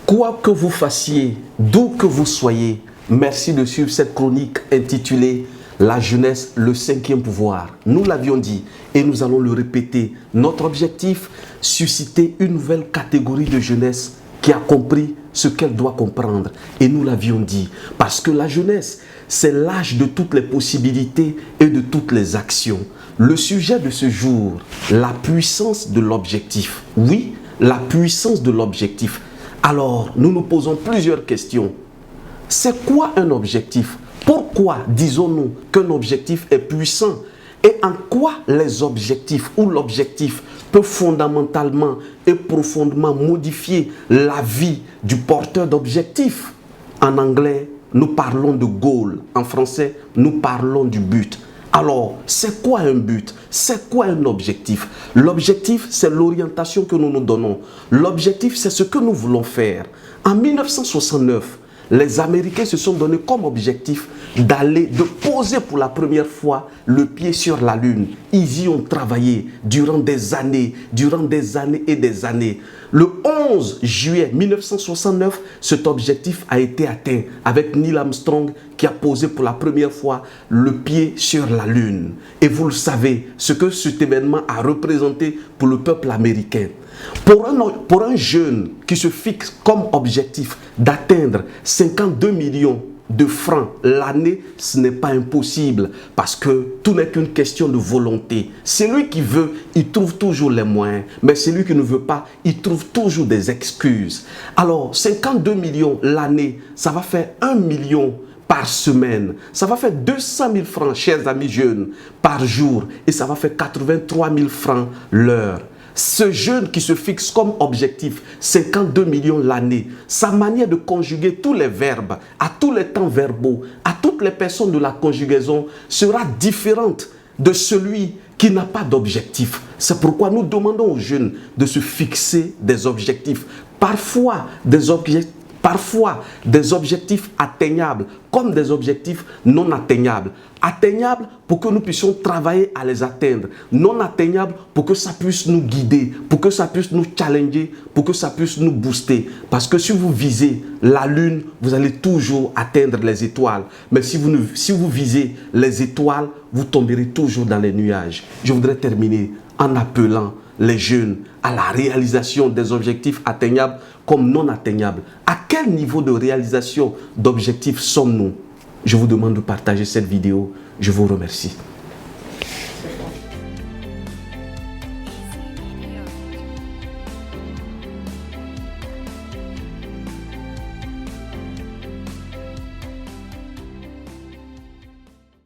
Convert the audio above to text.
Quoi que vous fassiez, d'où que vous soyez, merci de suivre cette chronique intitulée « La jeunesse, le cinquième pouvoir ». Nous l'avions dit et nous allons le répéter. Notre objectif, susciter une nouvelle catégorie de jeunesse qui a compris ce qu'elle doit comprendre. Et nous l'avions dit, parce que la jeunesse, c'est l'âge de toutes les possibilités et de toutes les actions. Le sujet de ce jour, la puissance de l'objectif. Oui, la puissance de l'objectif. Alors, nous nous posons plusieurs questions. C'est quoi un objectif? Pourquoi disons-nous qu'un objectif est puissant? Et en quoi les objectifs ou l'objectif peut fondamentalement et profondément modifier la vie du porteur d'objectif? En anglais, nous parlons de goal. En français, nous parlons du but. Alors, c'est quoi un but? C'est quoi un objectif? L'objectif, c'est l'orientation que nous nous donnons. L'objectif, c'est ce que nous voulons faire. En 1969, les Américains se sont donné comme objectif de poser pour la première fois le pied sur la Lune. Ils y ont travaillé durant des années et des années. Le 11 juillet 1969, cet objectif a été atteint avec Neil Armstrong qui a posé pour la première fois le pied sur la Lune. Et vous le savez, ce que cet événement a représenté pour le peuple américain. Pour un jeune qui se fixe comme objectif d'atteindre 52 millions de francs l'année, ce n'est pas impossible parce que tout n'est qu'une question de volonté. Celui qui veut, il trouve toujours les moyens, mais celui qui ne veut pas, il trouve toujours des excuses. Alors, 52 millions l'année, ça va faire 1 million par semaine. Ça va faire 200 000 francs, chers amis jeunes, par jour et ça va faire 83 000 francs l'heure. Ce jeune qui se fixe comme objectif 52 millions l'année, sa manière de conjuguer tous les verbes, à tous les temps verbaux, à toutes les personnes de la conjugaison sera différente de celui qui n'a pas d'objectif. C'est pourquoi nous demandons aux jeunes de se fixer des objectifs. Parfois des objectifs atteignables comme des objectifs non atteignables. Atteignables pour que nous puissions travailler à les atteindre. Non atteignables pour que ça puisse nous guider, pour que ça puisse nous challenger, pour que ça puisse nous booster. Parce que si vous visez la Lune, vous allez toujours atteindre les étoiles. Mais si vous visez les étoiles, vous tomberez toujours dans les nuages. Je voudrais terminer en appelant les jeunes à la réalisation des objectifs atteignables comme non atteignables. À quel niveau de réalisation d'objectifs sommes-nous? Je vous demande de partager cette vidéo. Je vous remercie.